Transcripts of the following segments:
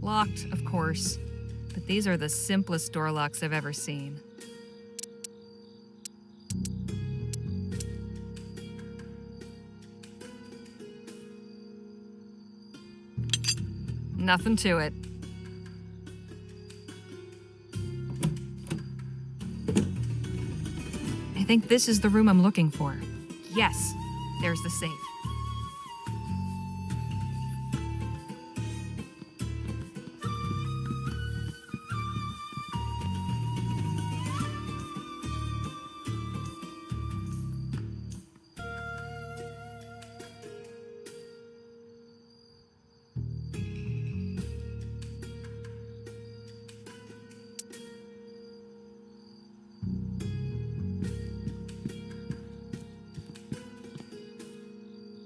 Locked, of course, but these are the simplest door locks I've ever seen. Nothing to it. I think this is the room I'm looking for. Yes, there's the safe.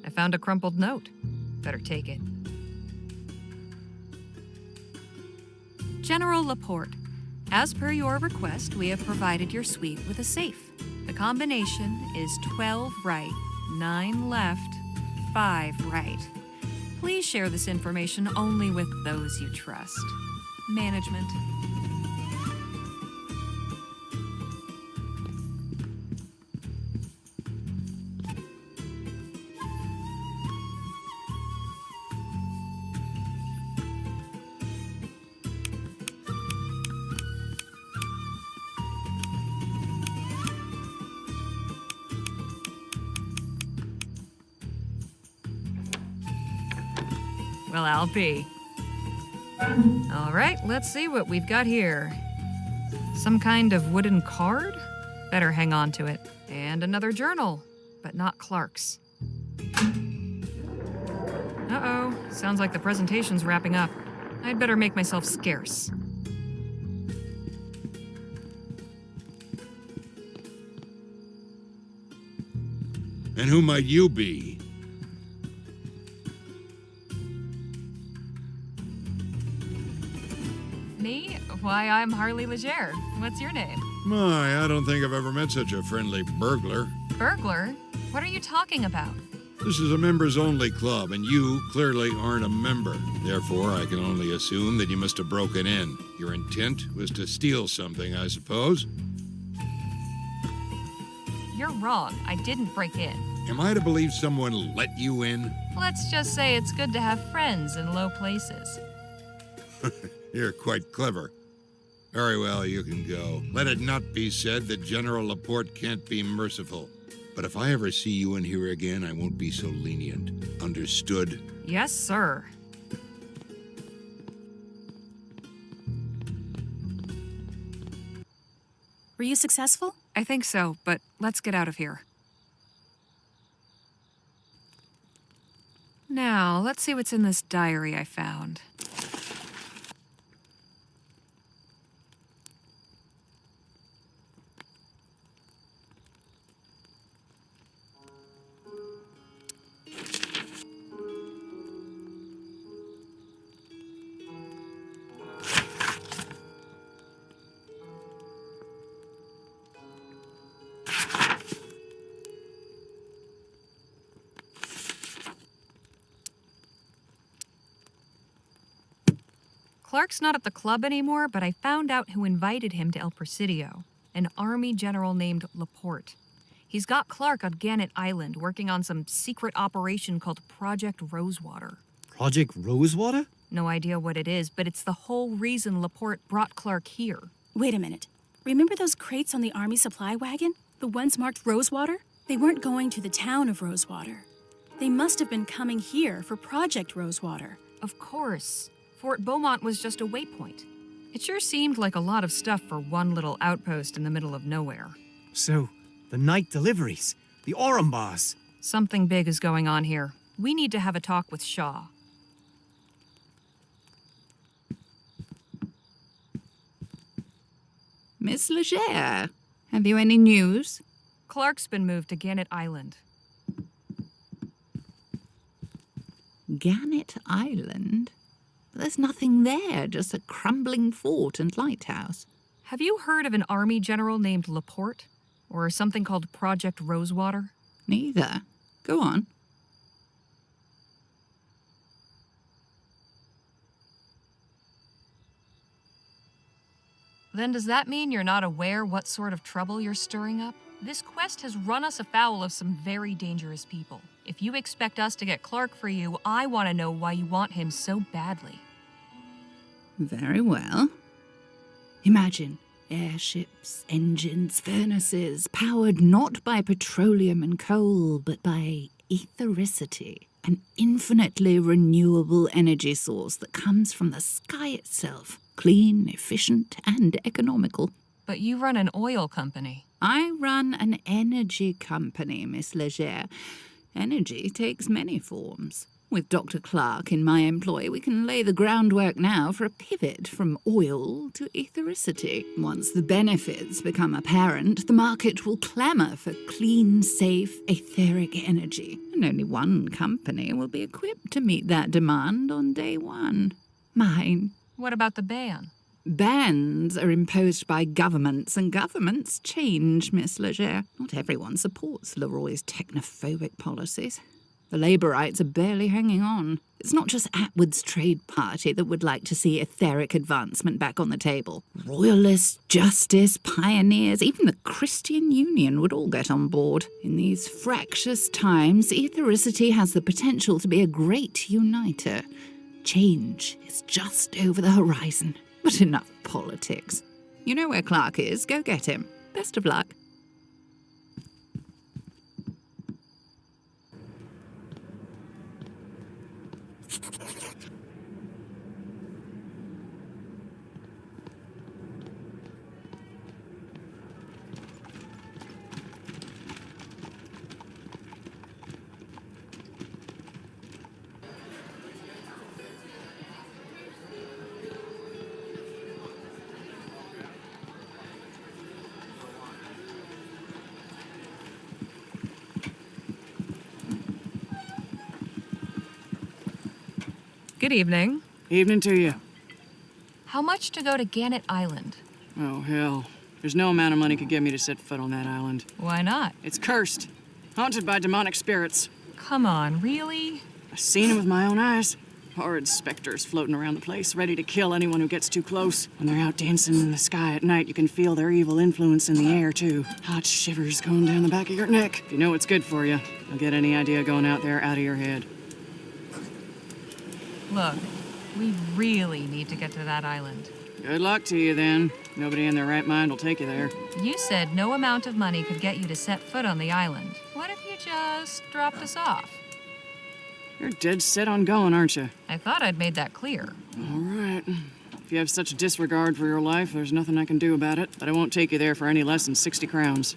I found a crumpled note. Better take it. General Laporte, as per your request, we have provided your suite with a safe. The combination is 12 right, 9 left, 5 right. Please share this information only with those you trust. Management. Well, I'll be. All right, let's see what we've got here. Some kind of wooden card? Better hang on to it. And another journal, but not Clark's. Uh-oh, sounds like the presentation's wrapping up. I'd better make myself scarce. And who might you be? Me? Why, I'm Harley Legere. What's your name? My, I don't think I've ever met such a friendly burglar. Burglar? What are you talking about? This is a members-only club, and you clearly aren't a member. Therefore, I can only assume that you must have broken in. Your intent was to steal something, I suppose? You're wrong. I didn't break in. Am I to believe someone let you in? Let's just say it's good to have friends in low places. You're quite clever. Very well, you can go. Let it not be said that General Laporte can't be merciful. But if I ever see you in here again, I won't be so lenient. Understood? Yes, sir. Were you successful? I think so, but let's get out of here. Now, let's see what's in this diary I found. Clark's not at the club anymore, but I found out who invited him to El Presidio, an army general named Laporte. He's got Clark on Gannet Island working on some secret operation called Project Rosewater. Project Rosewater? No idea what it is, but it's the whole reason Laporte brought Clark here. Wait a minute. Remember those crates on the Army supply wagon? The ones marked Rosewater? They weren't going to the town of Rosewater. They must have been coming here for Project Rosewater. Of course. Fort Beaumont was just a waypoint. It sure seemed like a lot of stuff for one little outpost in the middle of nowhere. So, the night deliveries, the Orambars. Something big is going on here. We need to have a talk with Shaw. Miss Legere, have you any news? Clark's been moved to Gannet Island. Gannet Island? There's nothing there, just a crumbling fort and lighthouse. Have you heard of an army general named Laporte? Or something called Project Rosewater? Neither. Go on. Then does that mean you're not aware what sort of trouble you're stirring up? This quest has run us afoul of some very dangerous people. If you expect us to get Clark for you, I want to know why you want him so badly. Very well. Imagine airships, engines, furnaces, powered not by petroleum and coal, but by ethericity, an infinitely renewable energy source that comes from the sky itself, clean, efficient, and economical. But you run an oil company. I run an energy company, Miss Leger. Energy takes many forms. With Dr. Clark in my employ, we can lay the groundwork now for a pivot from oil to ethericity. Once the benefits become apparent, the market will clamour for clean, safe, etheric energy. And only one company will be equipped to meet that demand on day one. Mine. What about the ban? Bans are imposed by governments, and governments change, Miss Leger. Not everyone supports Leroy's technophobic policies. The Labourites are barely hanging on. It's not just Atwood's trade party that would like to see etheric advancement back on the table. Royalists, justice, pioneers, even the Christian Union would all get on board. In these fractious times, ethericity has the potential to be a great uniter. Change is just over the horizon. But enough politics. You know where Clark is. Go get him. Best of luck. Good evening. Evening to you. How much to go to Gannet Island? Oh, hell. There's no amount of money could get me to set foot on that island. Why not? It's cursed. Haunted by demonic spirits. Come on, really? I've seen them with my own eyes. Horrid specters floating around the place, ready to kill anyone who gets too close. When they're out dancing in the sky at night, you can feel their evil influence in the air, too. Hot shivers going down the back of your neck. If you know what's good for you, you'll get any idea going out there out of your head. Look, we really need to get to that island. Good luck to you, then. Nobody in their right mind will take you there. You said no amount of money could get you to set foot on the island. What if you just dropped us off? You're dead set on going, aren't you? I thought I'd made that clear. All right. If you have such disregard for your life, there's nothing I can do about it. But I won't take you there for any less than 60 crowns.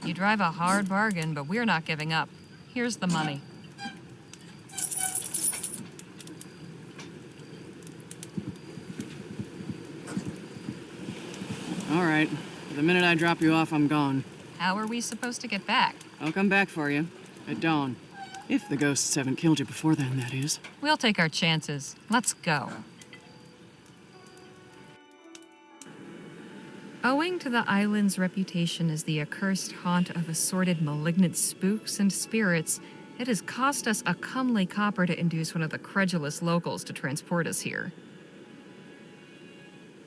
You drive a hard bargain, but we're not giving up. Here's the money. All right. The minute I drop you off, I'm gone. How are we supposed to get back? I'll come back for you. At dawn. If the ghosts haven't killed you before then, that is. We'll take our chances. Let's go. Owing to the island's reputation as the accursed haunt of assorted malignant spooks and spirits, it has cost us a comely copper to induce one of the credulous locals to transport us here.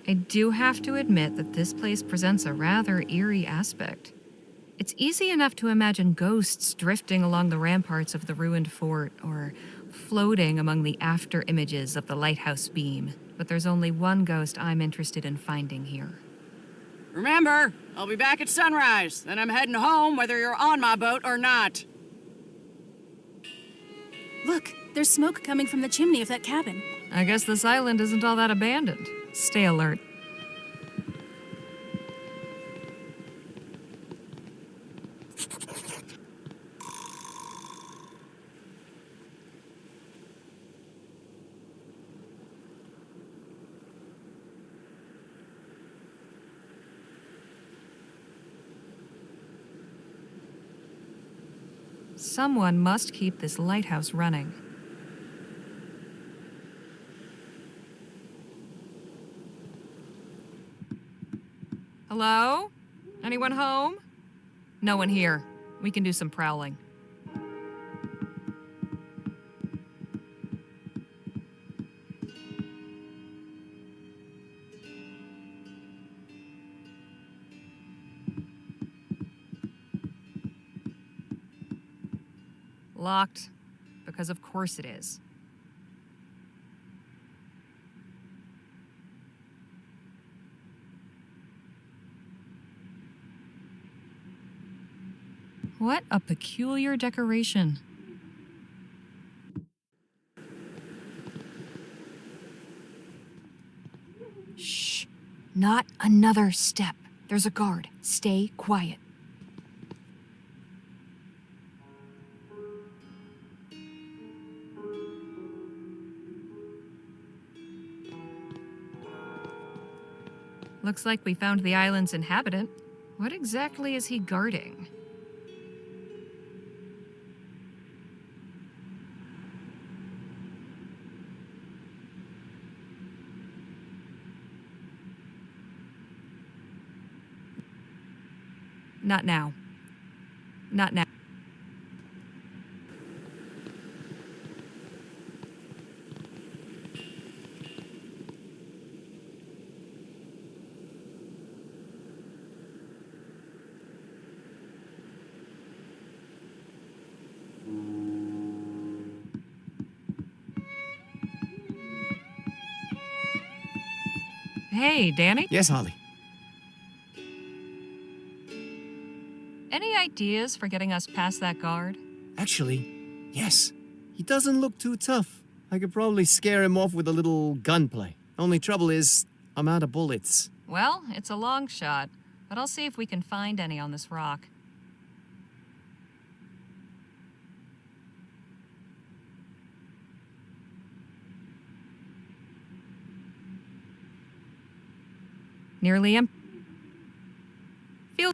I do have to admit that this place presents a rather eerie aspect. It's easy enough to imagine ghosts drifting along the ramparts of the ruined fort or floating among the after images of the lighthouse beam, but there's only one ghost I'm interested in finding here. Remember, I'll be back at sunrise. Then I'm heading home whether you're on my boat or not. Look, there's smoke coming from the chimney of that cabin. I guess this island isn't all that abandoned. Stay alert. Someone must keep this lighthouse running. Hello? Anyone home? No one here. We can do some prowling. Locked. Because of course it is. What a peculiar decoration. Shh. Not another step. There's a guard. Stay quiet. Looks like we found the island's inhabitant. What exactly is he guarding? Not now. Not now. Hey, Danny? Yes, Holly. Any ideas for getting us past that guard? Actually, yes. He doesn't look too tough. I could probably scare him off with a little gunplay. Only trouble is, I'm out of bullets. Well, it's a long shot, but I'll see if we can find any on this rock. Nearly empty. Feel.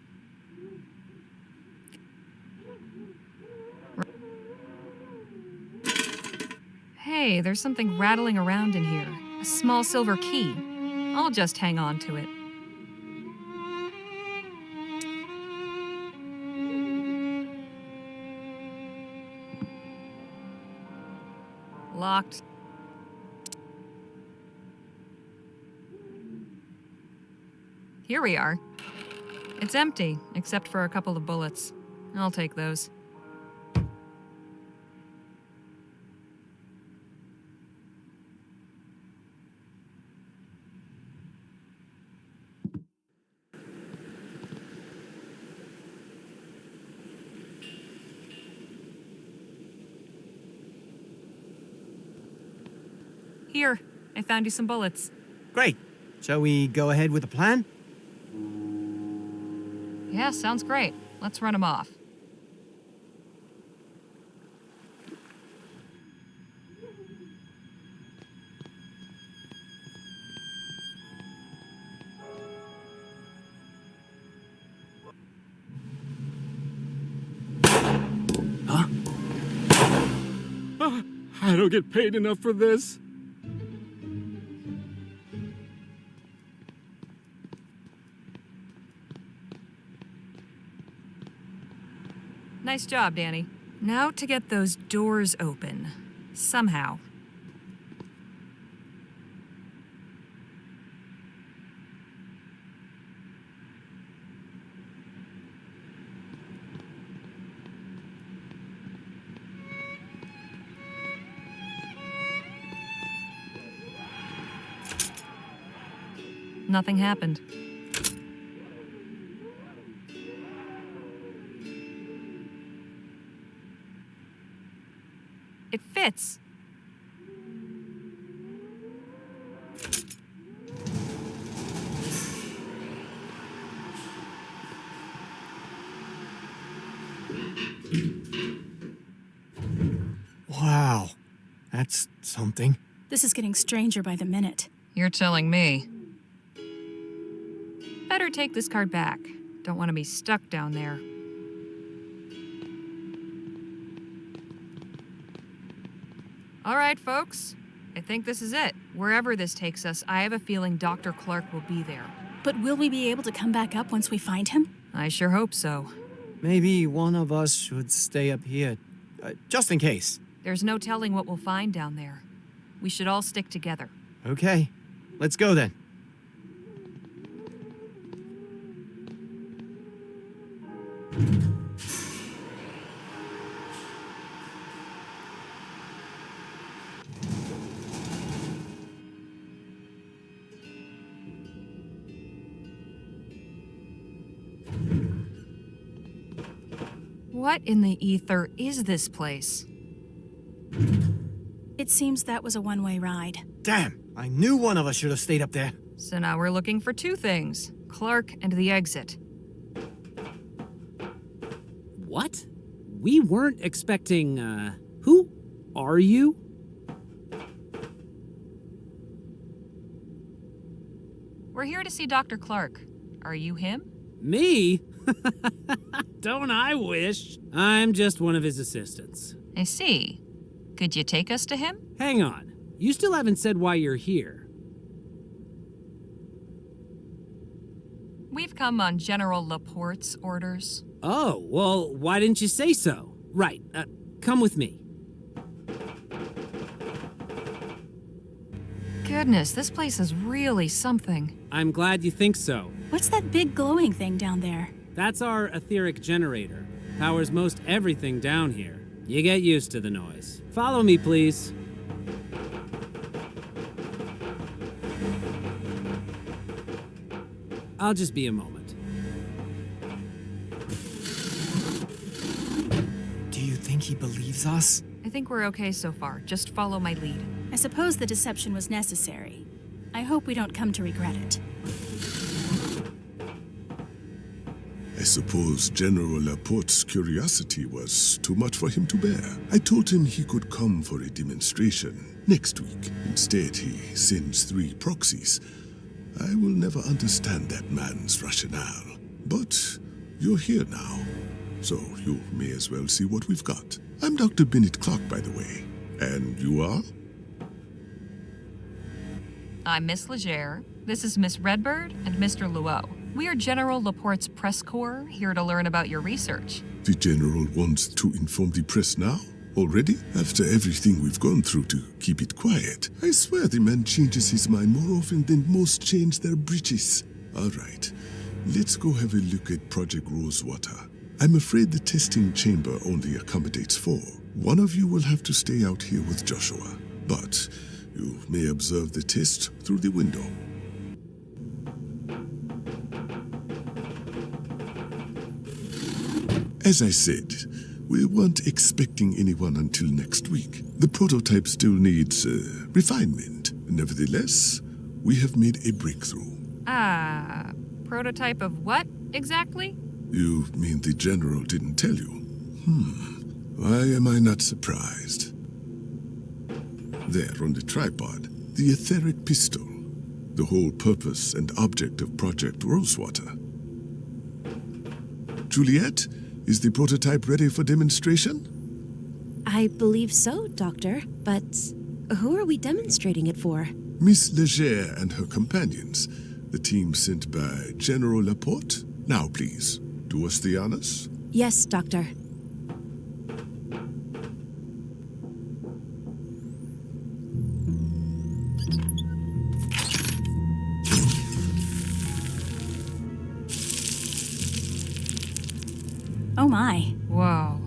Hey, there's something rattling around in here. A small silver key. I'll just hang on to it. Locked. Here we are. It's empty, except for a couple of bullets. I'll take those. Here, I found you some bullets. Great. Shall we go ahead with the plan? Yeah, sounds great. Let's run them off. I don't get paid enough for this. Nice job, Danny. Now to get those doors open. Somehow. Nothing happened. It fits. Wow. That's something. This is getting stranger by the minute. You're telling me. Better take this card back. Don't want to be stuck down there. All right, folks. I think this is it. Wherever this takes us, I have a feeling Dr. Clark will be there. But will we be able to come back up once we find him? I sure hope so. Maybe one of us should stay up here, just in case. There's no telling what we'll find down there. We should all stick together. Okay, let's go then. What in the ether is this place? It seems that was a one-way ride. Damn, I knew one of us should have stayed up there. So now we're looking for two things: Clark and the exit. What? We weren't expecting, who are you? We're here to see Dr. Clark. Are you him? Me? Don't I wish? I'm just one of his assistants. I see. Could you take us to him? Hang on. You still haven't said why you're here. We've come on General Laporte's orders. Oh, well, why didn't you say so? Right, come with me. Goodness, this place is really something. I'm glad you think so. What's that big glowing thing down there? That's our etheric generator. Powers most everything down here. You get used to the noise. Follow me, please. I'll just be a moment. Do you think he believes us? I think we're okay so far. Just follow my lead. I suppose the deception was necessary. I hope we don't come to regret it. I suppose General Laporte's curiosity was too much for him to bear. I told him he could come for a demonstration next week. Instead, he sends 3 proxies. I will never understand that man's rationale. But you're here now, so you may as well see what we've got. I'm Dr. Bennett Clark, by the way. And you are? I'm Miss Legere. This is Miss Redbird and Mr. Luo. We are General Laporte's press corps, here to learn about your research. The General wants to inform the press now? Already? After everything we've gone through to keep it quiet. I swear the man changes his mind more often than most change their breeches. All right, let's go have a look at Project Rosewater. I'm afraid the testing chamber only accommodates 4. One of you will have to stay out here with Joshua, but you may observe the test through the window. As I said, we weren't expecting anyone until next week. The prototype still needs refinement. Nevertheless, we have made a breakthrough. Prototype of what, exactly? You mean the General didn't tell you? Why am I not surprised? There on the tripod, the etheric pistol. The whole purpose and object of Project Rosewater. Juliet? Is the prototype ready for demonstration? I believe so, Doctor. But who are we demonstrating it for? Miss Legere and her companions, the team sent by General Laporte. Now, please, do us the honors. Yes, Doctor. Oh my. Whoa.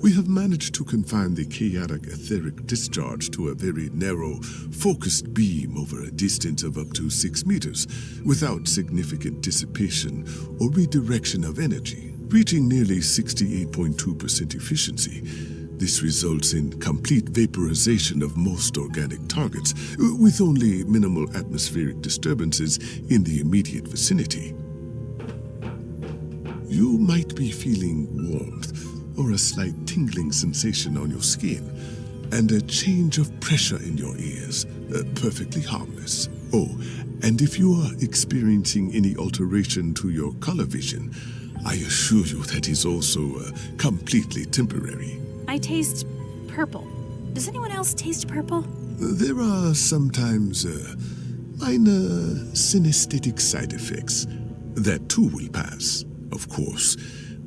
We have managed to confine the chaotic etheric discharge to a very narrow, focused beam over a distance of up to 6 meters, without significant dissipation or redirection of energy, reaching nearly 68.2% efficiency. This results in complete vaporization of most organic targets, with only minimal atmospheric disturbances in the immediate vicinity. You might be feeling warmth, or a slight tingling sensation on your skin, and a change of pressure in your ears, perfectly harmless. Oh, and if you are experiencing any alteration to your color vision, I assure you that is also completely temporary. I taste purple. Does anyone else taste purple? There are sometimes minor synesthetic side effects. That too will pass. Of course,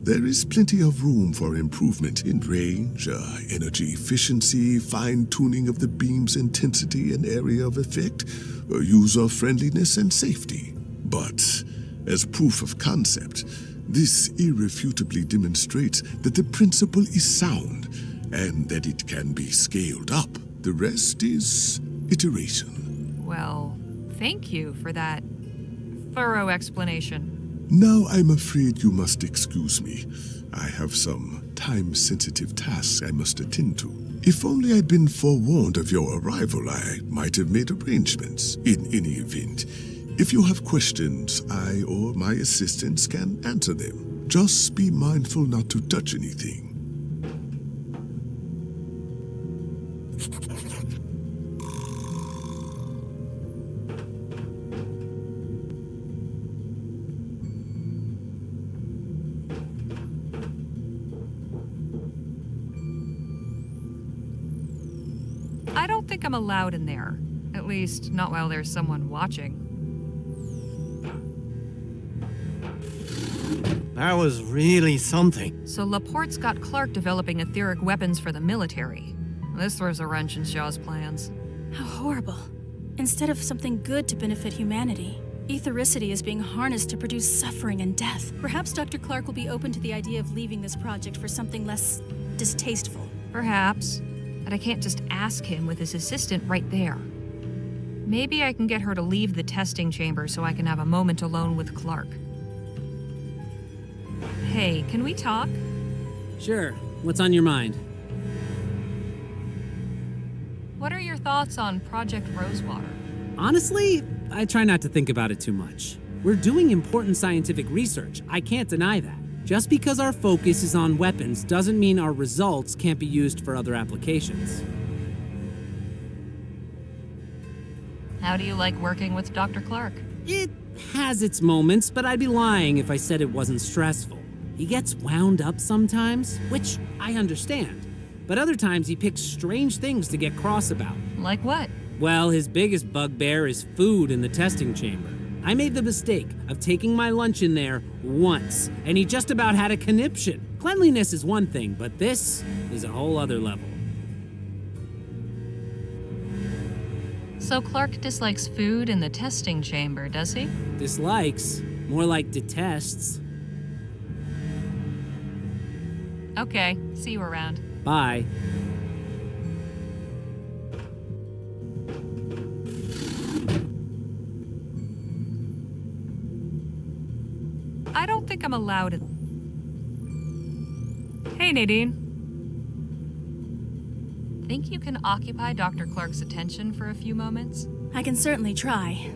there is plenty of room for improvement in range, energy efficiency, fine-tuning of the beam's intensity and area of effect, user-friendliness and safety. But, as proof of concept, this irrefutably demonstrates that the principle is sound and that it can be scaled up. The rest is iteration. Well, thank you for that thorough explanation. Now I'm afraid you must excuse me. I have some time-sensitive tasks I must attend to. If only I'd been forewarned of your arrival, I might have made arrangements. In any event, if you have questions, I or my assistants can answer them. Just be mindful not to touch anything. I don't think I'm allowed in there. At least, not while there's someone watching. That was really something. So Laporte's got Clark developing etheric weapons for the military. This throws a wrench in Shaw's plans. How horrible. Instead of something good to benefit humanity, ethericity is being harnessed to produce suffering and death. Perhaps Dr. Clark will be open to the idea of leaving this project for something less distasteful. Perhaps. But I can't just ask him with his assistant right there. Maybe I can get her to leave the testing chamber so I can have a moment alone with Clark. Hey, can we talk? Sure. What's on your mind? What are your thoughts on Project Rosewater? Honestly, I try not to think about it too much. We're doing important scientific research. I can't deny that. Just because our focus is on weapons doesn't mean our results can't be used for other applications. How do you like working with Dr. Clark? It has its moments, but I'd be lying if I said it wasn't stressful. He gets wound up sometimes, which I understand. But other times he picks strange things to get cross about. Like what? Well, his biggest bugbear is food in the testing chamber. I made the mistake of taking my lunch in there once, and he just about had a conniption. Cleanliness is one thing, but this is a whole other level. So Clark dislikes food in the testing chamber, does he? Dislikes? More like detests. Okay, see you around. Bye. I don't think I'm allowed in. Hey, Nadine. Think you can occupy Dr. Clark's attention for a few moments? I can certainly try.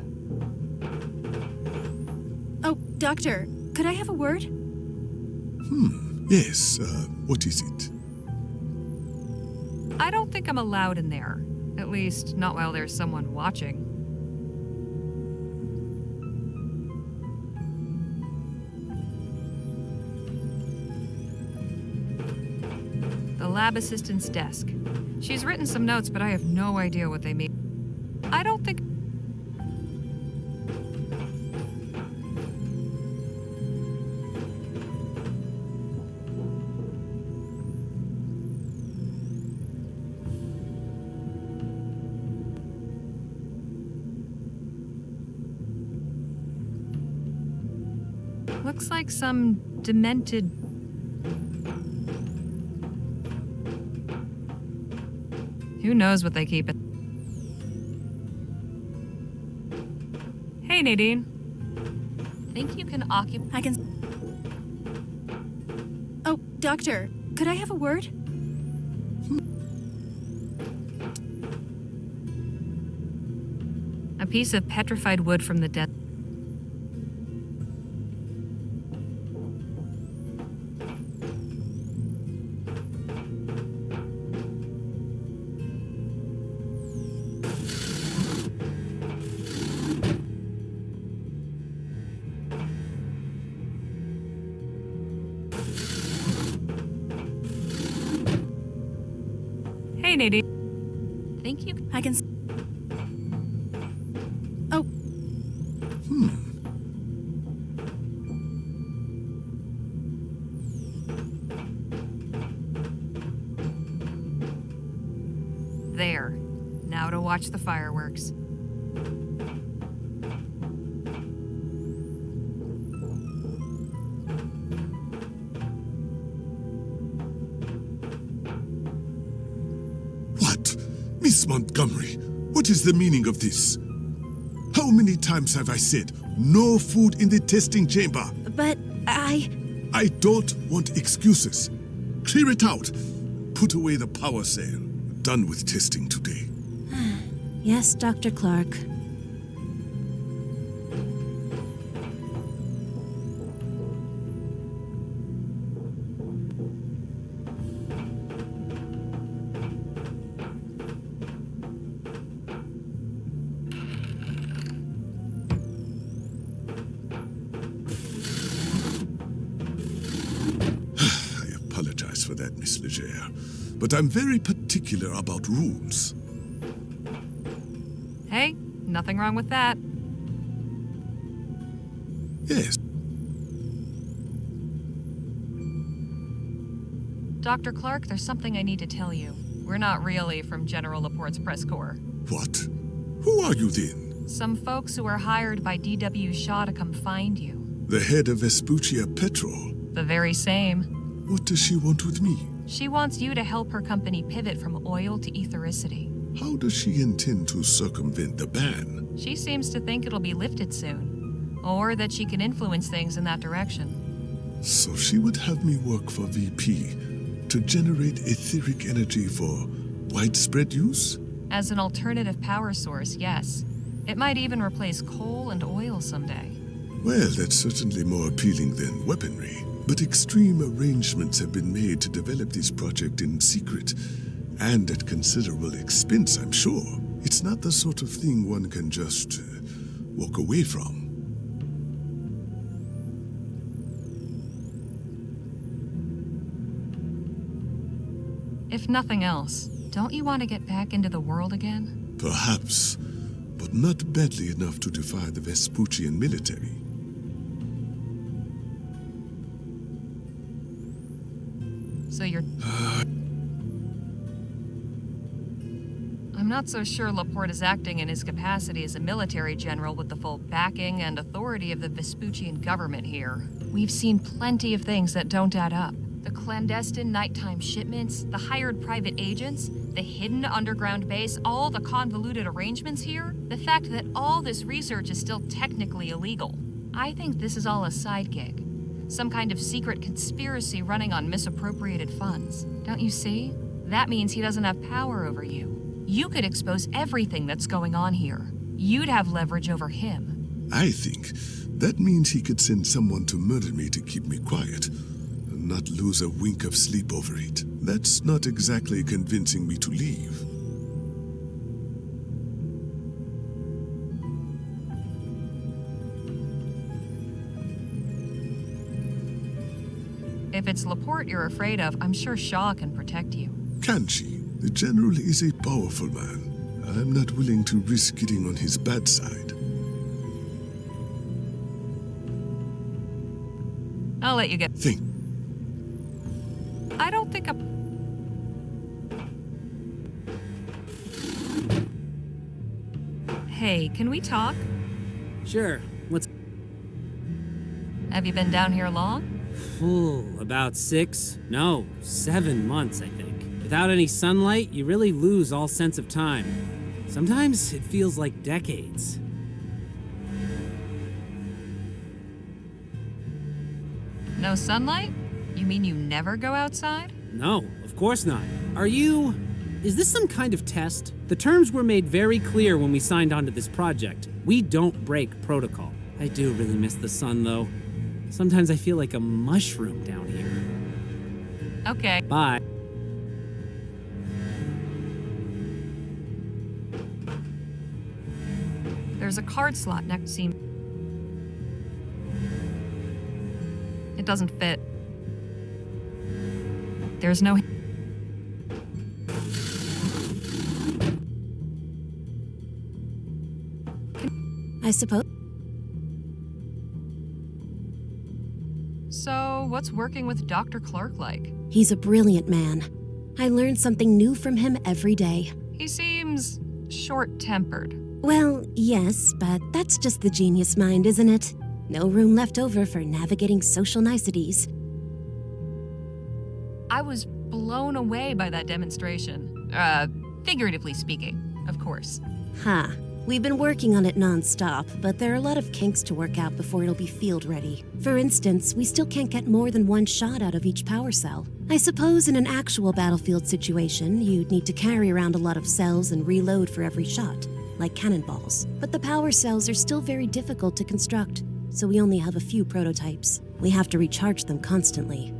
Oh, Doctor, could I have a word? Yes, what is it? I don't think I'm allowed in there. At least, not while there's someone watching. The lab assistant's desk. She's written some notes, but I have no idea what they mean. I don't think... Looks like some demented... Who knows what they keep it? Hey, Nadine. Think you can occupy... I can... Oh, Doctor, could I have a word? A piece of petrified wood from the desert. Hey, Nadine. Think you... I can... Oh, There. Now to watch the fireworks. What? Miss Montgomery, what is the meaning of this? How many times have I said, no food in the testing chamber? But I don't want excuses. Clear it out. Put away the power sail. Done with testing today. Yes, Dr. Clark. I apologize for that, Miss Leger, but I'm very particular about rules. Hey, nothing wrong with that. Yes. Dr. Clark, there's something I need to tell you. We're not really from General Laporte's press corps. What? Who are you then? Some folks who were hired by D.W. Shaw to come find you. The head of Vespuccia Petrol. The very same. What does she want with me? She wants you to help her company pivot from oil to ethericity. How does she intend to circumvent the ban? She seems to think it'll be lifted soon, or that she can influence things in that direction. So she would have me work for VP to generate etheric energy for widespread use? As an alternative power source, yes. It might even replace coal and oil someday. Well, that's certainly more appealing than weaponry. But extreme arrangements have been made to develop this project in secret, and at considerable expense, I'm sure. It's not the sort of thing one can just walk away from. If nothing else, don't you want to get back into the world again? Perhaps, but not badly enough to defy the Vespuccian military. So you're... I'm not so sure Laporte is acting in his capacity as a military general with the full backing and authority of the Vespuccian government here. We've seen plenty of things that don't add up. The clandestine nighttime shipments, the hired private agents, the hidden underground base, all the convoluted arrangements here, the fact that all this research is still technically illegal. I think this is all a side gig. Some kind of secret conspiracy running on misappropriated funds. Don't you see? That means he doesn't have power over you. You could expose everything that's going on here. You'd have leverage over him. I think that means he could send someone to murder me to keep me quiet, and not lose a wink of sleep over it. That's not exactly convincing me to leave. If it's Laporte you're afraid of, I'm sure Shaw can protect you. Can she? The General is a powerful man. I'm not willing to risk getting on his bad side. I'll let you get... Think. I don't think Hey, can we talk? Sure. Have you been down here long? About 7 months, I think. Without any sunlight, you really lose all sense of time. Sometimes it feels like decades. No sunlight? You mean you never go outside? No, of course not. Is this some kind of test? The terms were made very clear when we signed onto this project. We don't break protocol. I do really miss the sun, though. Sometimes I feel like a mushroom down here. Okay. Bye. There's a card slot next to you. It doesn't fit. There's no... I suppose. So, what's working with Dr. Clark like? He's a brilliant man. I learn something new from him every day. He seems short-tempered. Well, yes, but that's just the genius mind, isn't it? No room left over for navigating social niceties. I was blown away by that demonstration. Figuratively speaking, of course. Ha. We've been working on it non-stop, but there are a lot of kinks to work out before it'll be field ready. For instance, we still can't get more than one shot out of each power cell. I suppose in an actual battlefield situation, you'd need to carry around a lot of cells and reload for every shot, like cannonballs. But the power cells are still very difficult to construct, so we only have a few prototypes. We have to recharge them constantly.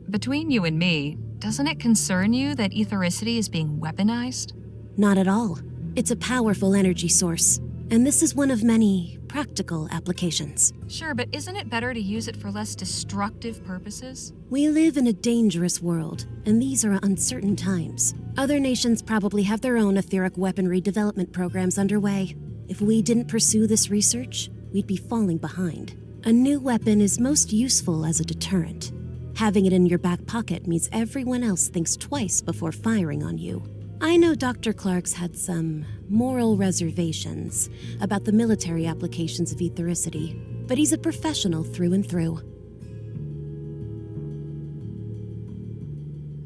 Between you and me, doesn't it concern you that ethericity is being weaponized? Not at all. It's a powerful energy source, and this is one of many practical applications. Sure, but isn't it better to use it for less destructive purposes? We live in a dangerous world, and these are uncertain times. Other nations probably have their own etheric weaponry development programs underway. If we didn't pursue this research, we'd be falling behind. A new weapon is most useful as a deterrent. Having it in your back pocket means everyone else thinks twice before firing on you. I know Dr. Clark's had some moral reservations about the military applications of ethericity, but he's a professional through and through.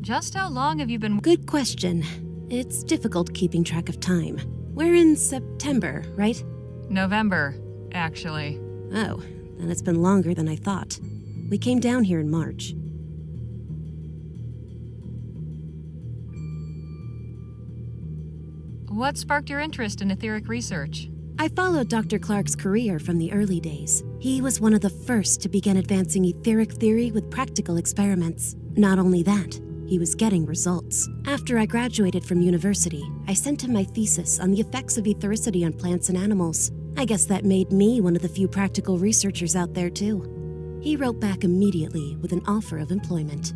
Just how long have you been... Good question. It's difficult keeping track of time. We're in September, right? November, actually. Oh, then it's been longer than I thought. We came down here in March. What sparked your interest in etheric research? I followed Dr. Clark's career from the early days. He was one of the first to begin advancing etheric theory with practical experiments. Not only that, he was getting results. After I graduated from university, I sent him my thesis on the effects of ethericity on plants and animals. I guess that made me one of the few practical researchers out there, too. He wrote back immediately with an offer of employment.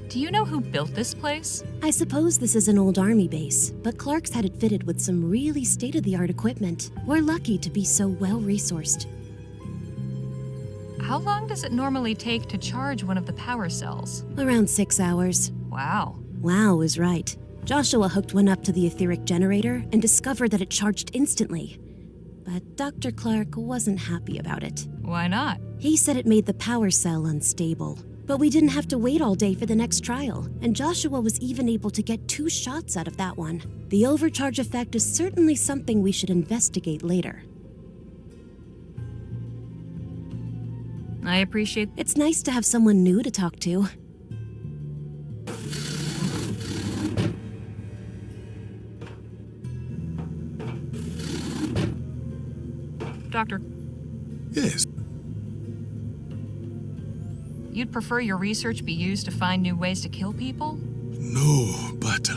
Do you know who built this place? I suppose this is an old army base, but Clark's had it fitted with some really state-of-the-art equipment. We're lucky to be so well-resourced. How long does it normally take to charge one of the power cells? Around 6 hours. Wow. Wow is right. Joshua hooked one up to the etheric generator and discovered that it charged instantly. But Dr. Clark wasn't happy about it. Why not? He said it made the power cell unstable. But we didn't have to wait all day for the next trial, and Joshua was even able to get 2 shots out of that one. The overcharge effect is certainly something we should investigate later. I appreciate... It's nice to have someone new to talk to. Doctor, Yes. you'd prefer your research be used to find new ways to kill people? No, but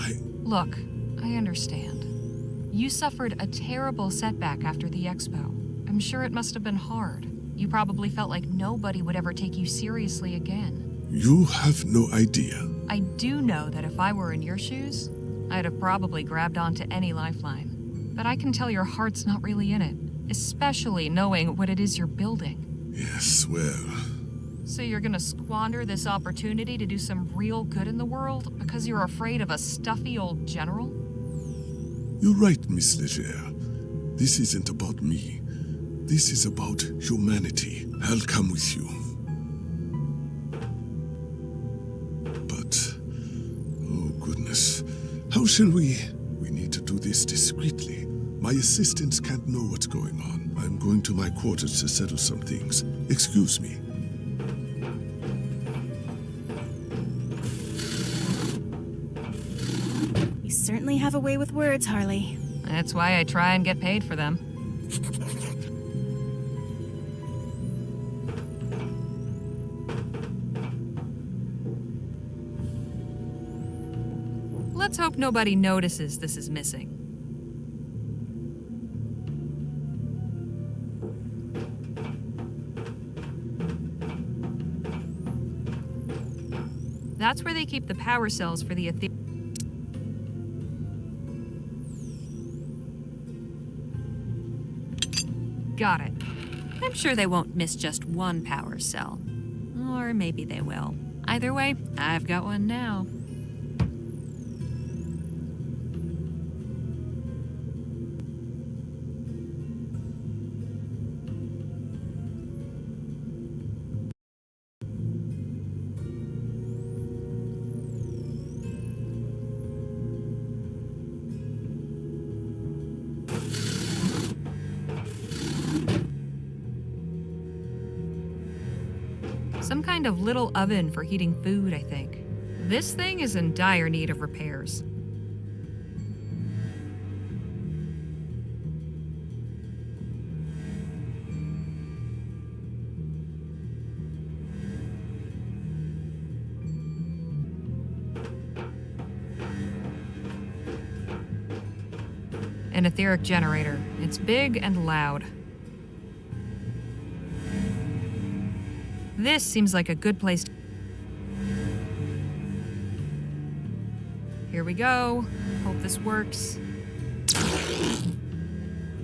Look, I understand. You suffered a terrible setback after the expo. I'm sure it must have been hard. You probably felt like nobody would ever take you seriously again. You have no idea. I do know that if I were in your shoes, I'd have probably grabbed onto any lifeline. But I can tell your heart's not really in it, especially knowing what it is you're building. Yes, well... So you're gonna squander this opportunity to do some real good in the world because you're afraid of a stuffy old general? You're right, Miss Leger. This isn't about me. This is about humanity. I'll come with you. But... oh goodness. How shall we... We need to do this discreetly. My assistants can't know what's going on. I'm going to my quarters to settle some things. Excuse me. You certainly have a way with words, Harley. That's why I try and get paid for them. Let's hope nobody notices this is missing. That's where they keep the power cells for the Got it. I'm sure they won't miss just one power cell. Or maybe they will. Either way, I've got one now. Some kind of little oven for heating food, I think. This thing is in dire need of repairs. An etheric generator. It's big and loud. This seems like a good place to... Here we go. Hope this works.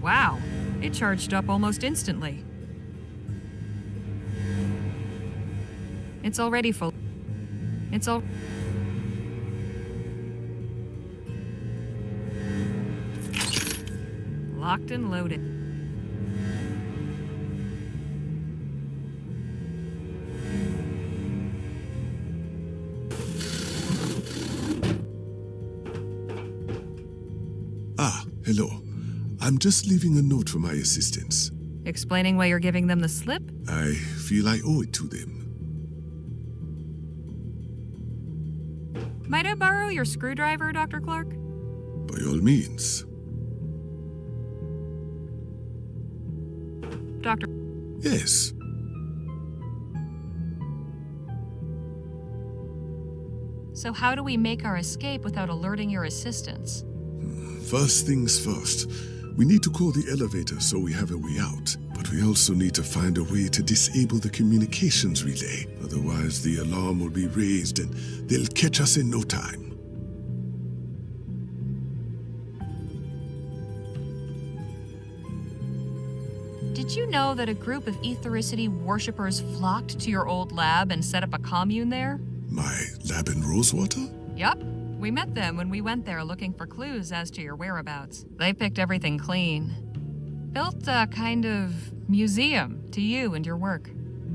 Wow, it charged up almost instantly. It's already full. It's all... Locked and loaded. Ah, hello. I'm just leaving a note for my assistants. Explaining why you're giving them the slip? I feel I owe it to them. Might I borrow your screwdriver, Dr. Clark? By all means. Doctor... Yes. So how do we make our escape without alerting your assistants? First things first. We need to call the elevator so we have a way out. But we also need to find a way to disable the communications relay. Otherwise, the alarm will be raised and they'll catch us in no time. Did you know that a group of Ethericity worshippers flocked to your old lab and set up a commune there? My lab in Rosewater? Yup. We met them when we went there looking for clues as to your whereabouts. They picked everything clean. Built a kind of museum to you and your work.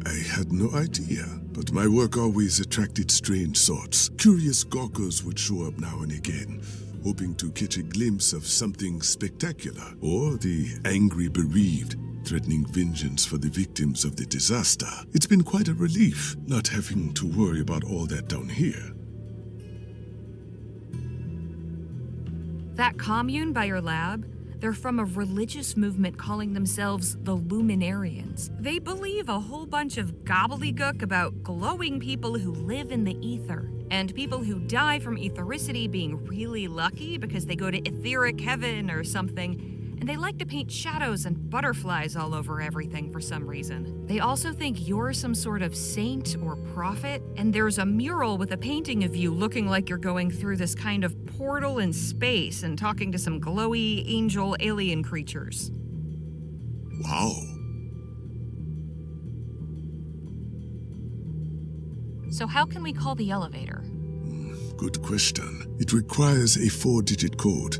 I had no idea, but my work always attracted strange sorts. Curious gawkers would show up now and again, hoping to catch a glimpse of something spectacular, or the angry bereaved, threatening vengeance for the victims of the disaster. It's been quite a relief not having to worry about all that down here. That commune by your lab, they're from a religious movement calling themselves the Luminarians. They believe a whole bunch of gobbledygook about glowing people who live in the ether, and people who die from ethericity being really lucky because they go to etheric heaven or something. And they like to paint shadows and butterflies all over everything for some reason. They also think you're some sort of saint or prophet, and there's a mural with a painting of you looking like you're going through this kind of portal in space and talking to some glowy angel alien creatures. Wow. So how can we call the elevator? Good question. It requires a 4-digit code.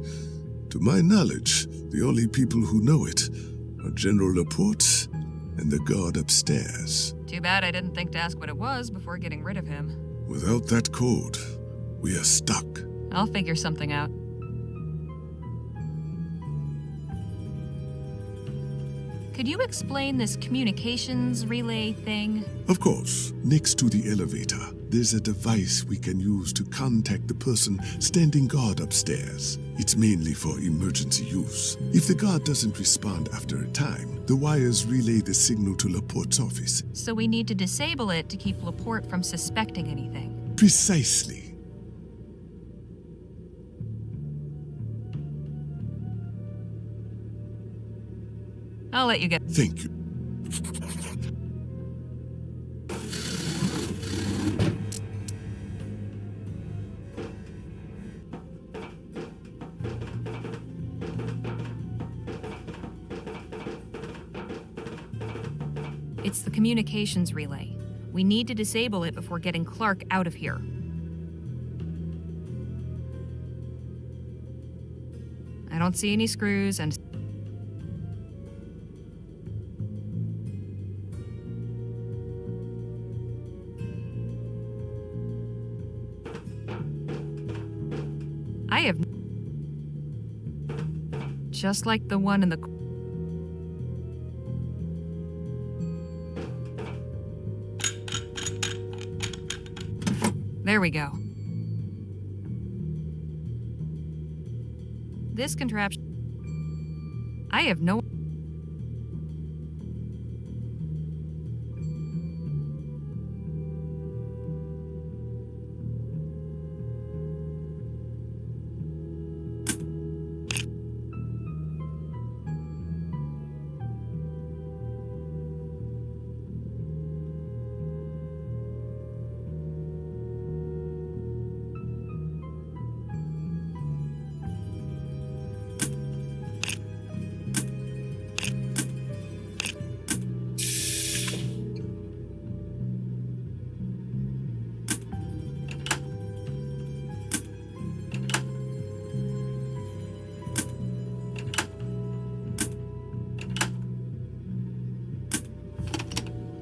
To my knowledge, the only people who know it are General Laporte and the guard upstairs. Too bad I didn't think to ask what it was before getting rid of him. Without that code, we are stuck. I'll figure something out. Could you explain this communications relay thing? Of course. Next to the elevator, there's a device we can use to contact the person standing guard upstairs. It's mainly for emergency use. If the guard doesn't respond after a time, the wires relay the signal to Laporte's office. So we need to disable it to keep Laporte from suspecting anything. Precisely. I'll let you get... Thank you. It's the communications relay. We need to disable it before getting Clark out of here. I don't see any screws and... I have... Just like the one in the... There we go. This contraption... I have no...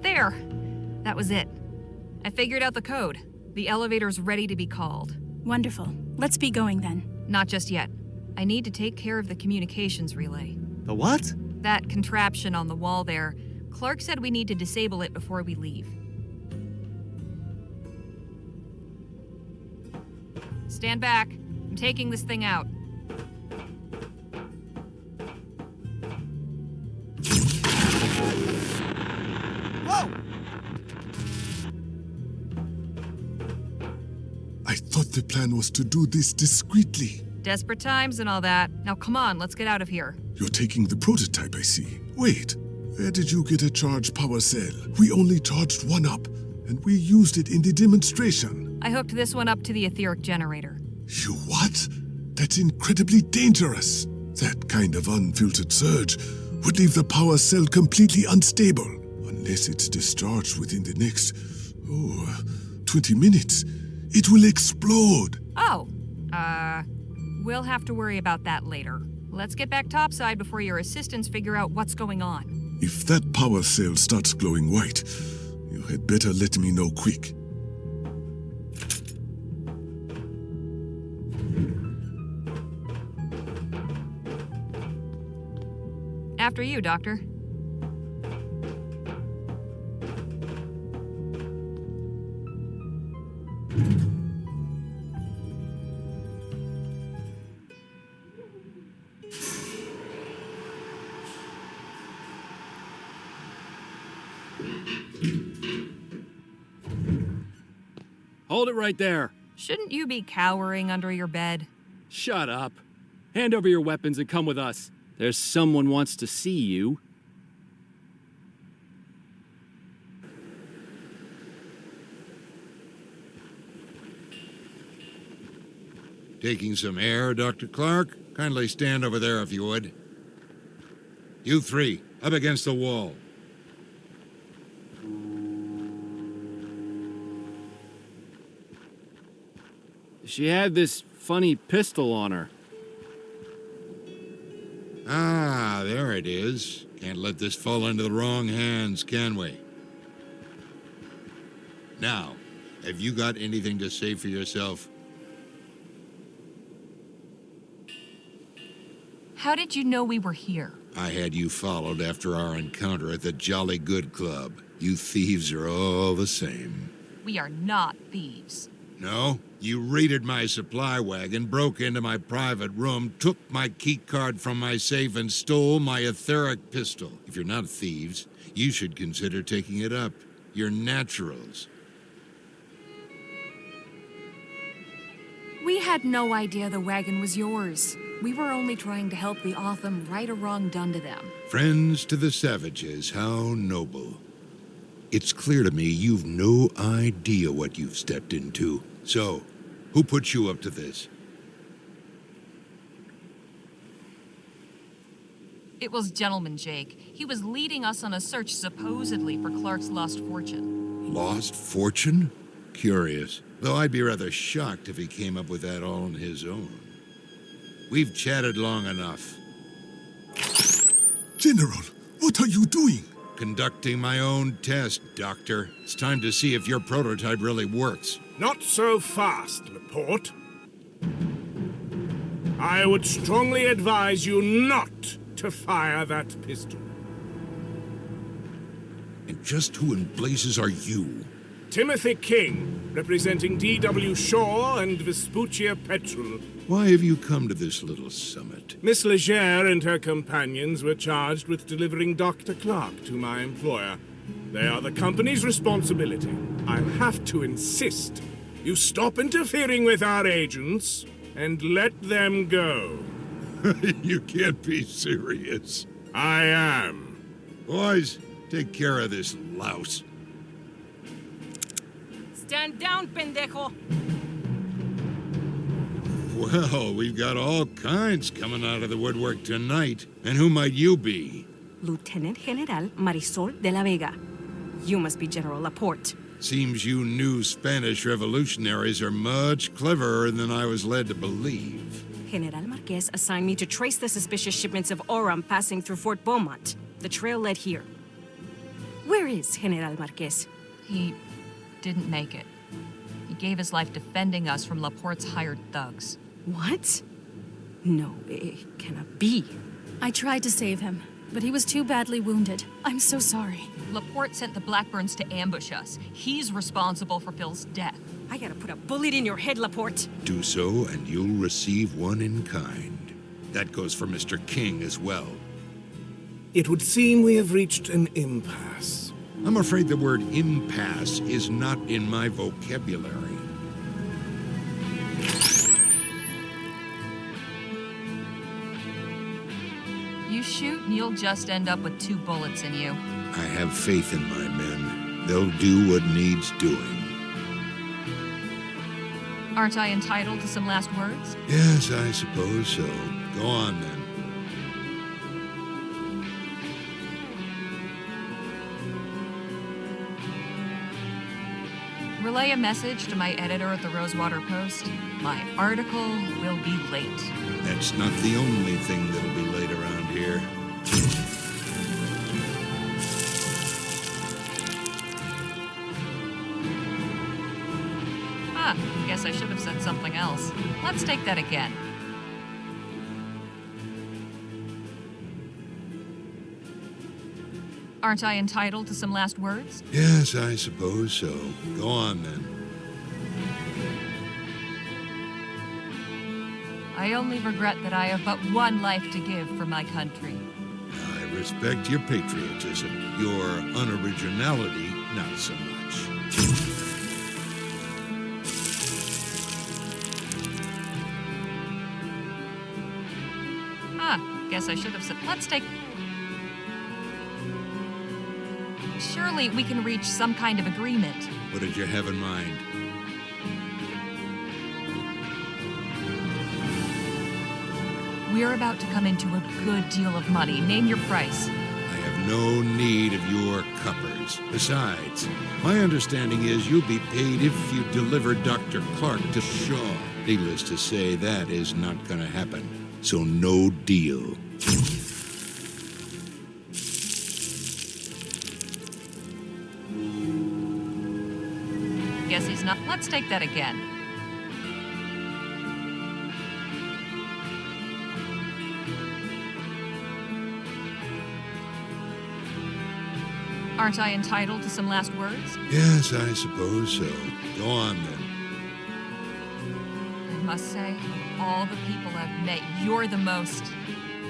There! That was it. I figured out the code. The elevator's ready to be called. Wonderful. Let's be going then. Not just yet. I need to take care of the communications relay. The what? That contraption on the wall there. Clark said we need to disable it before we leave. Stand back. I'm taking this thing out. Whoa! I thought the plan was to do this discreetly. Desperate times and all that. Now come on, let's get out of here. You're taking the prototype, I see. Wait, where did you get a charged power cell? We only charged one up, and we used it in the demonstration. I hooked this one up to the etheric generator. You what? That's incredibly dangerous. That kind of unfiltered surge would leave the power cell completely unstable. Unless it's discharged within the next, 20 minutes. It will explode. Oh, we'll have to worry about that later. Let's get back topside before your assistants figure out what's going on. If that power cell starts glowing white, you had better let me know quick. After you, Doctor. Hold it right there. Shouldn't you be cowering under your bed? Shut up. Hand over your weapons and come with us. There's someone wants to see you. Taking some air, Dr. Clark? Kindly stand over there if you would. You three, up against the wall. She had this funny pistol on her. Ah, there it is. Can't let this fall into the wrong hands, can we? Now, have you got anything to say for yourself? How did you know we were here? I had you followed after our encounter at the Jolly Good Club. You thieves are all the same. We are not thieves. No? You raided my supply wagon, broke into my private room, took my key card from my safe, and stole my etheric pistol. If you're not thieves, you should consider taking it up. You're naturals. We had no idea the wagon was yours. We were only trying to help the Otham right a wrong done to them. Friends to the savages, how noble. It's clear to me you've no idea what you've stepped into. So, who put you up to this? It was Gentleman Jake. He was leading us on a search supposedly for Clark's lost fortune. Lost fortune? Curious. Though I'd be rather shocked if he came up with that all on his own. We've chatted long enough. General, what are you doing? Conducting my own test, Doctor. It's time to see if your prototype really works. Not so fast, Laporte. I would strongly advise you not to fire that pistol. And just who in blazes are you? Timothy King, representing D.W. Shaw and Vespuccia Petrol. Why have you come to this little summit? Miss Legere and her companions were charged with delivering Dr. Clark to my employer. They are the company's responsibility. I have to insist you stop interfering with our agents and let them go. You can't be serious. I am. Boys, take care of this louse. Stand down, pendejo! Well, we've got all kinds coming out of the woodwork tonight. And who might you be? Lieutenant General Marisol de la Vega. You must be General Laporte. Seems you new Spanish revolutionaries are much cleverer than I was led to believe. General Marquez assigned me to trace the suspicious shipments of Oram passing through Fort Beaumont. The trail led here. Where is General Marquez? He didn't make it. He gave his life defending us from Laporte's hired thugs. What? No, it cannot be. I tried to save him, but he was too badly wounded. I'm so sorry. Laporte sent the Blackburns to ambush us. He's responsible for Phil's death. I gotta put a bullet in your head, Laporte. Do so, and you'll receive one in kind. That goes for Mr. King as well. It would seem we have reached an impasse. I'm afraid the word impasse is not in my vocabulary. You shoot and you'll just end up with 2 bullets in you. I have faith in my men. They'll do what needs doing. Aren't I entitled to some last words? Yes, I suppose so. Go on, then. Relay a message to my editor at the Rosewater Post. My article will be late. That's not the only thing that'll be late around here. Guess I should have said something else. Let's take that again. Aren't I entitled to some last words? Yes, I suppose so. Go on, then. I only regret that I have but one life to give for my country. I respect your patriotism. Your unoriginality, not so much. Guess I should have said, let's take... Surely we can reach some kind of agreement. What did you have in mind? We're about to come into a good deal of money. Name your price. I have no need of your coppers. Besides, my understanding is you'll be paid if you deliver Dr. Clark to Shaw. Needless to say, that is not gonna happen. So no deal. Guess he's not. Let's take that again. Aren't I entitled to some last words? Yes, I suppose so. Go on, then. I must say, of all the people I've met, you're the most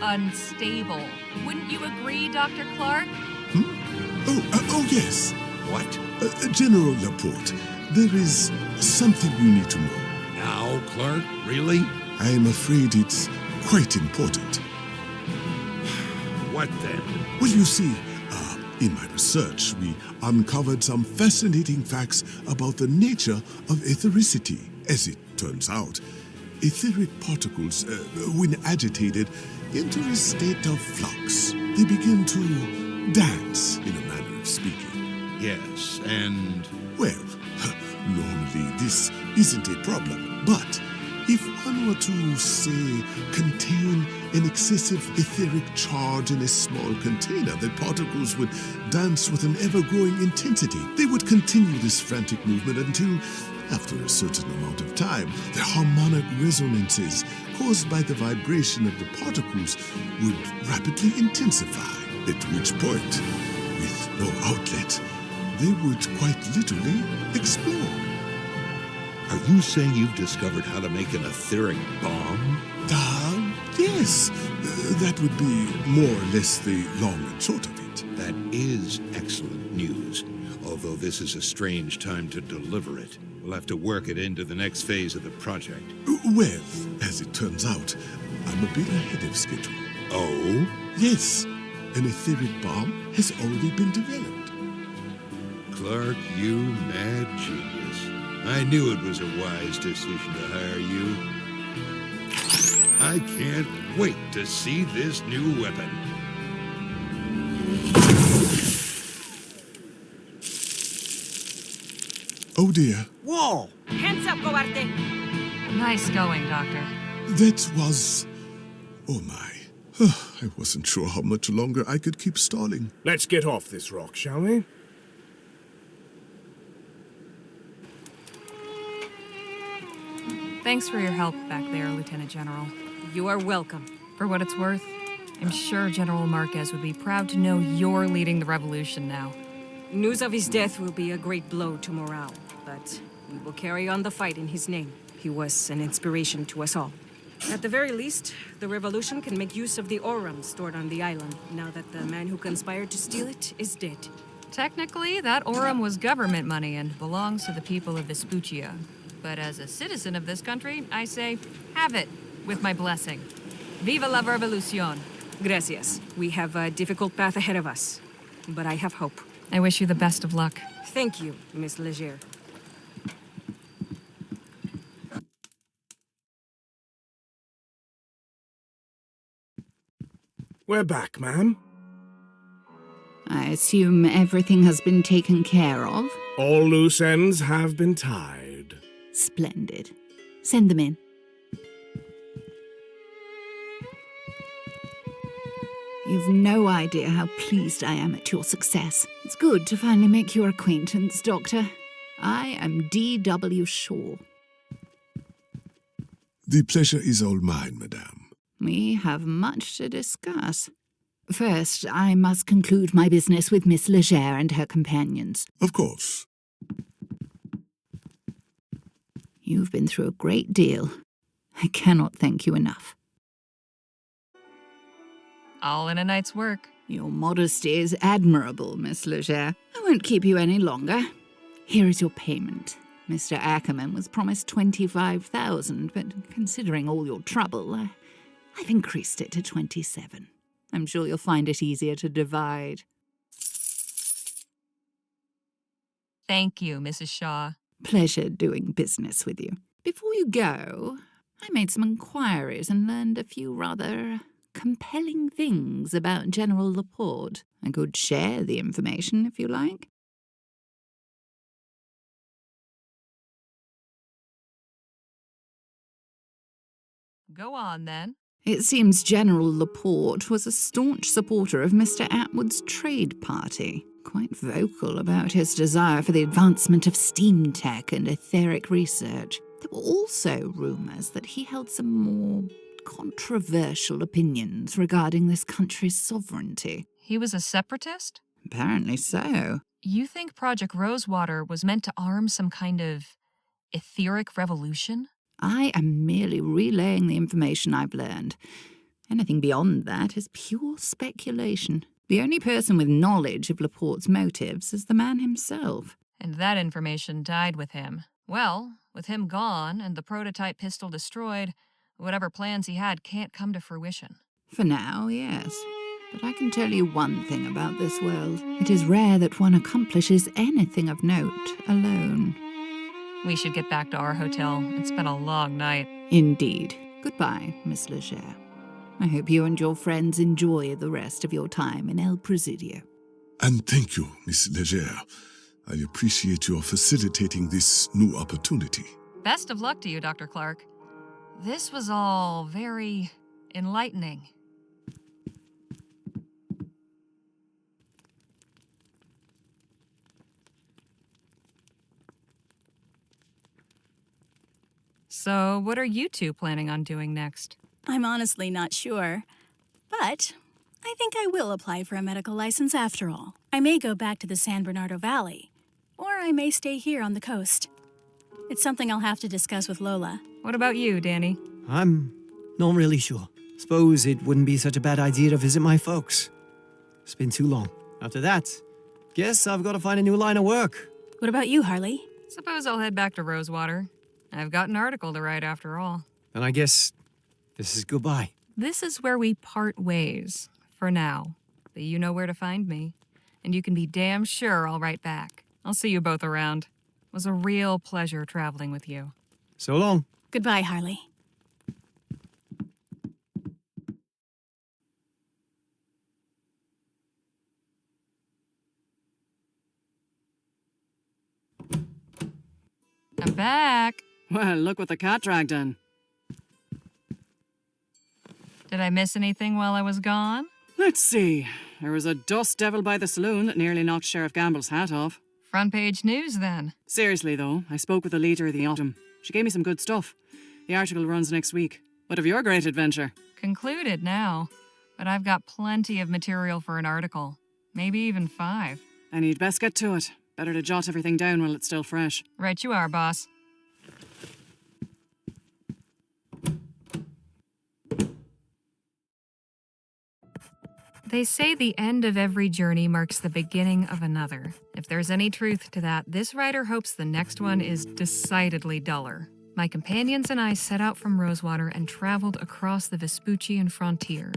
unstable. Wouldn't you agree, Dr. Clark? Oh, yes. What? General Laporte, there is something you need to know. Now, Clark? Really? I am afraid it's quite important. What then? Well, you see, in my research, we uncovered some fascinating facts about the nature of ethericity. As it turns out, etheric particles, when agitated, enter a state of flux. They begin to dance, in a manner of speaking. Yes, and... Well, normally this isn't a problem, but if one were to, say, contain an excessive etheric charge in a small container, the particles would dance with an ever-growing intensity. They would continue this frantic movement until, after a certain amount of time, the harmonic resonances caused by the vibration of the particles would rapidly intensify, at which point, with no outlet, they would quite literally explode. Are you saying you've discovered how to make an etheric bomb? Yes. That would be more or less the long and short of it. That is excellent news, although this is a strange time to deliver it. We'll have to work it into the next phase of the project. Well, as it turns out, I'm a bit ahead of schedule. Oh? Yes, an etheric bomb has already been developed. Clark, you mad genius. I knew it was a wise decision to hire you. I can't wait to see this new weapon. Oh dear, Whoa! Hands up, cobarde! Nice going, Doctor. that was... Oh my. I wasn't sure how much longer I could keep stalling. Let's get off this rock, shall we? Thanks for your help back there, Lieutenant General. You are welcome. For what it's worth, I'm sure General Marquez would be proud to know you're leading the revolution now. News of his death will be a great blow to morale, but we will carry on the fight in his name. He was an inspiration to us all. At the very least, the revolution can make use of the Aurum stored on the island, now that the man who conspired to steal it is dead. Technically, that Aurum was government money and belongs to the people of Vespuccia. But as a citizen of this country, I say, have it, with my blessing. Viva la revolucion! Gracias. We have a difficult path ahead of us, but I have hope. I wish you the best of luck. Thank you, Miss Leger. We're back, ma'am. I assume everything has been taken care of? All loose ends have been tied. Splendid. Send them in. You've no idea how pleased I am at your success. It's good to finally make your acquaintance, Doctor. I am D.W. Shaw. The pleasure is all mine, madame. We have much to discuss. First, I must conclude my business with Miss Leger and her companions. Of course. You've been through a great deal. I cannot thank you enough. All in a night's work. Your modesty is admirable, Miss Leger. I won't keep you any longer. Here is your payment. Mr. Ackerman was promised 25,000, but considering all your trouble, I've increased it to 27. I'm sure you'll find it easier to divide. Thank you, Mrs. Shaw. Pleasure doing business with you. Before you go, I made some inquiries and learned a few rather compelling things about General Laporte. I could share the information if you like. Go on, then. It seems General Laporte was a staunch supporter of Mr. Atwood's trade party, quite vocal about his desire for the advancement of steam tech and etheric research. There were also rumours that he held some more controversial opinions regarding this country's sovereignty. He was a separatist? Apparently so. You think Project Rosewater was meant to arm some kind of etheric revolution? I am merely relaying the information I've learned. Anything beyond that is pure speculation. The only person with knowledge of Laporte's motives is the man himself. And that information died with him. Well, with him gone and the prototype pistol destroyed, whatever plans he had can't come to fruition. For now, yes. But I can tell you one thing about this world. It is rare that one accomplishes anything of note alone. We should get back to our hotel. It's been a long night. Indeed. Goodbye, Miss Leger. I hope you and your friends enjoy the rest of your time in El Presidio. And thank you, Miss Leger. I appreciate your facilitating this new opportunity. Best of luck to you, Dr. Clark. This was all very enlightening. So, what are you two planning on doing next? I'm honestly not sure. But I think I will apply for a medical license after all. I may go back to the San Bernardo Valley. I may stay here on the coast. It's something I'll have to discuss with Lola. What about you, Danny? I'm not really sure. Suppose it wouldn't be such a bad idea to visit my folks. It's been too long. After that, guess I've got to find a new line of work. What about you, Harley? Suppose I'll head back to Rosewater. I've got an article to write after all. Then I guess this is goodbye. This is where we part ways, for now. But you know where to find me. And you can be damn sure I'll write back. I'll see you both around. It was a real pleasure traveling with you. So long. Goodbye, Harley. I'm back. Well, look what the cat dragged in. Did I miss anything while I was gone? Let's see. There was a dust devil by the saloon that nearly knocked Sheriff Gamble's hat off. Front page news, then. Seriously, though, I spoke with the leader of the Autumn. She gave me some good stuff. The article runs next week. What of your great adventure? Concluded now. But I've got plenty of material for an article. Maybe even 5. And you'd best get to it. Better to jot everything down while it's still fresh. Right you are, boss. They say the end of every journey marks the beginning of another. If there's any truth to that, this writer hopes the next one is decidedly duller. My companions and I set out from Rosewater and traveled across the Vespuccian frontier,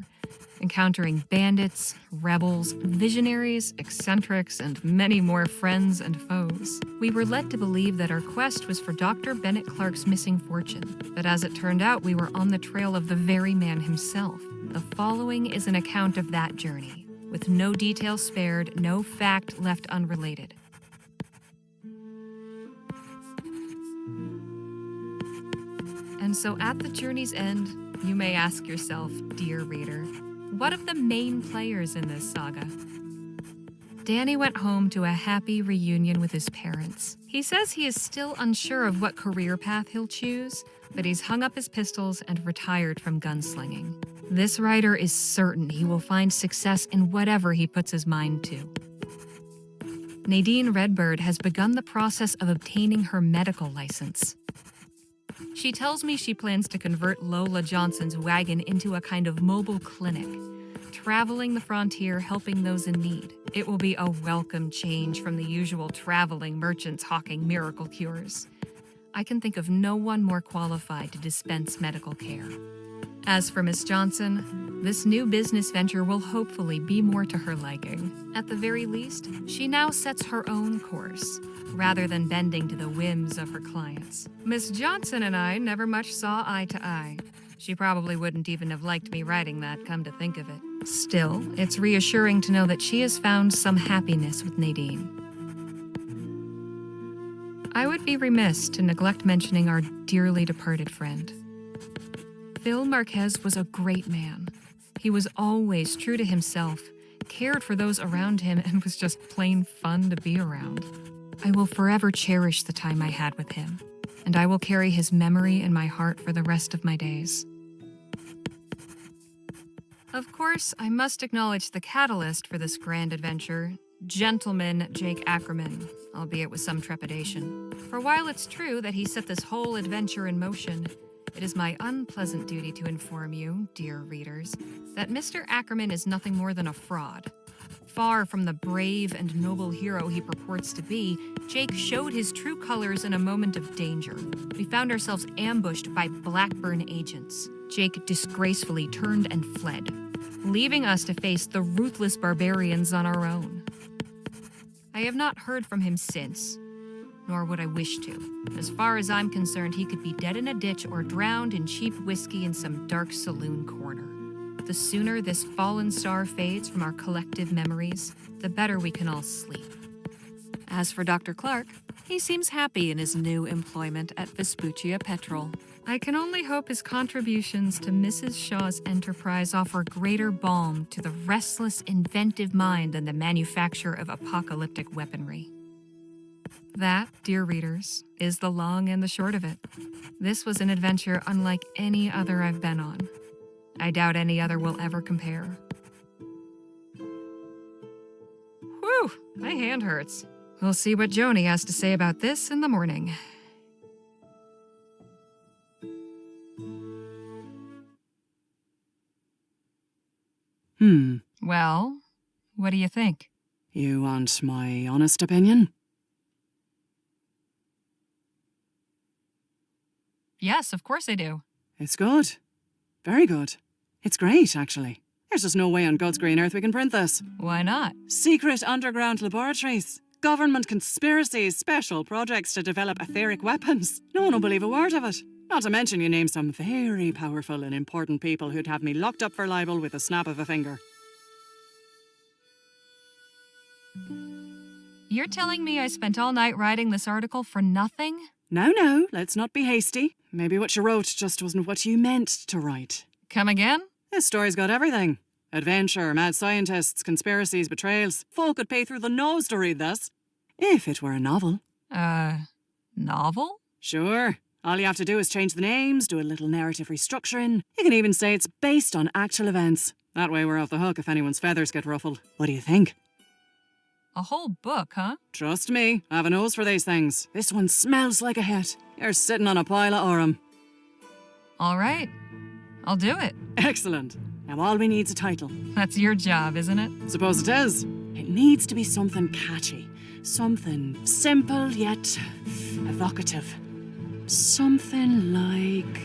encountering bandits, rebels, visionaries, eccentrics, and many more friends and foes. We were led to believe that our quest was for Dr. Bennett Clark's missing fortune, but as it turned out, we were on the trail of the very man himself. The following is an account of that journey, with no detail spared, no fact left unrelated. And so at the journey's end, you may ask yourself, dear reader, what of the main players in this saga? Danny went home to a happy reunion with his parents. He says he is still unsure of what career path he'll choose, but he's hung up his pistols and retired from gunslinging. This writer is certain he will find success in whatever he puts his mind to. Nadine Redbird has begun the process of obtaining her medical license. She tells me she plans to convert Lola Johnson's wagon into a kind of mobile clinic, traveling the frontier helping those in need. It will be a welcome change from the usual traveling merchants hawking miracle cures. I can think of no one more qualified to dispense medical care. As for Miss Johnson, this new business venture will hopefully be more to her liking. At the very least, she now sets her own course, rather than bending to the whims of her clients. Miss Johnson and I never much saw eye to eye. She probably wouldn't even have liked me writing that, come to think of it. Still, it's reassuring to know that she has found some happiness with Nadine. I would be remiss to neglect mentioning our dearly departed friend. Phil Marquez was a great man. He was always true to himself, cared for those around him, and was just plain fun to be around. I will forever cherish the time I had with him, and I will carry his memory in my heart for the rest of my days. Of course, I must acknowledge the catalyst for this grand adventure, Gentleman Jake Ackerman, albeit with some trepidation. For while it's true that he set this whole adventure in motion, it is my unpleasant duty to inform you, dear readers, that Mr. Ackerman is nothing more than a fraud. Far from the brave and noble hero he purports to be, Jake showed his true colors in a moment of danger. We found ourselves ambushed by Blackburn agents. Jake disgracefully turned and fled, leaving us to face the ruthless barbarians on our own. I have not heard from him since, nor would I wish to. As far as I'm concerned, he could be dead in a ditch or drowned in cheap whiskey in some dark saloon corner. The sooner this fallen star fades from our collective memories, the better we can all sleep. As for Dr. Clark, he seems happy in his new employment at Vespuccia Petrol. I can only hope his contributions to Mrs. Shaw's enterprise offer greater balm to the restless, inventive mind than the manufacture of apocalyptic weaponry. That, dear readers, is the long and the short of it. This was an adventure unlike any other I've been on. I doubt any other will ever compare. Whew, my hand hurts. We'll see what Joni has to say about this in the morning. Well, what do you think? You want my honest opinion? Yes, of course I do. It's good. Very good. It's great, actually. There's just no way on God's green earth we can print this. Why not? Secret underground laboratories. Government conspiracies, special projects to develop etheric weapons. No one will believe a word of it. Not to mention you name some very powerful and important people who'd have me locked up for libel with a snap of a finger. You're telling me I spent all night writing this article for nothing? No, let's not be hasty. Maybe what you wrote just wasn't what you meant to write. Come again? This story's got everything. Adventure, mad scientists, conspiracies, betrayals. Folk would pay through the nose to read this. If it were a novel. Novel? Sure. All you have to do is change the names, do a little narrative restructuring. You can even say it's based on actual events. That way we're off the hook if anyone's feathers get ruffled. What do you think? A whole book, huh? Trust me, I have a nose for these things. This one smells like a hit. You're sitting on a pile of aurum. All right. I'll do it. Excellent. Now all we need's a title. That's your job, isn't it? Suppose it is. It needs to be something catchy. Something simple yet evocative. Something like...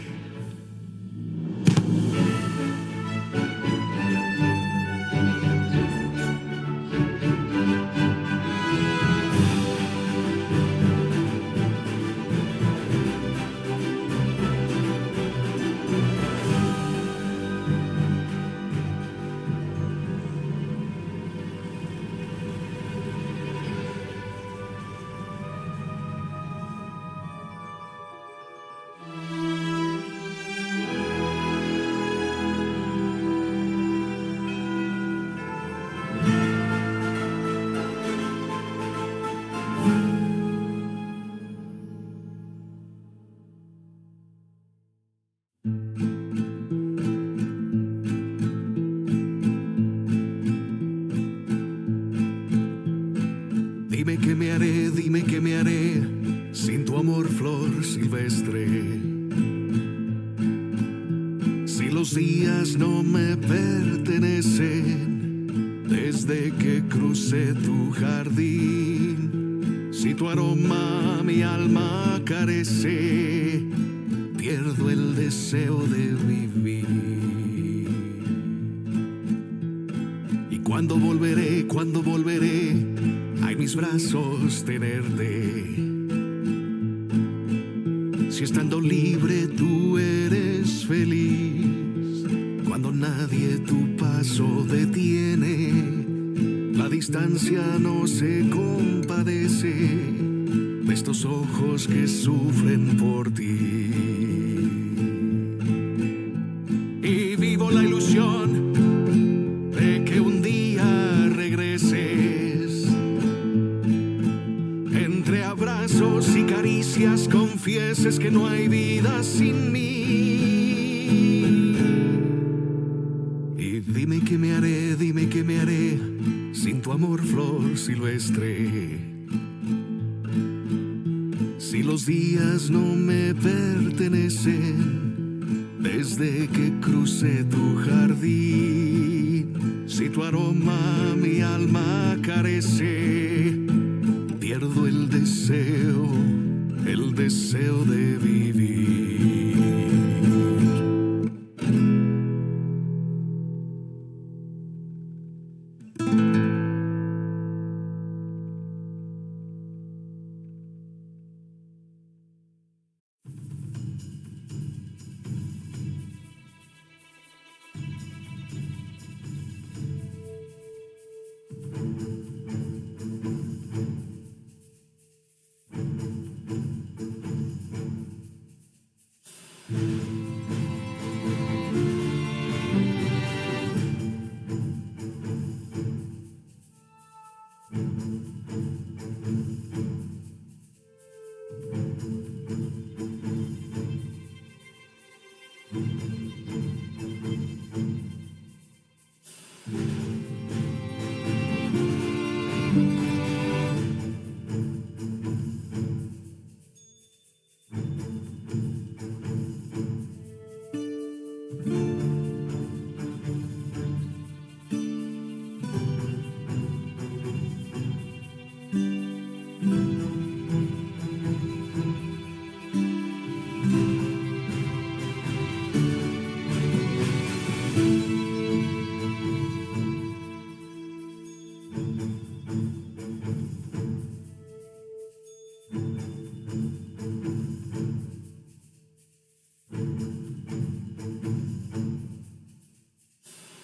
Dime qué me haré sin tu amor, flor silvestre. Si los días no me pertenecen desde que crucé tu jardín, si tu aroma mi alma carece, pierdo el deseo de vivir. Y cuando volveré, a mis brazos tenerte. Si estando libre tú eres feliz, cuando nadie tu paso detiene, la distancia no se compadece de estos ojos que sufren por ti. Y vivo la ilusión de que un día regreses. Entre abrazos y caricias confieses que no hay vida sin mí. Y dime qué me haré sin tu amor, flor silvestre. Si los días no me pertenecen desde que crucé tu jardín, si tu aroma mi alma carece, pierdo el deseo de vivir.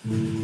you.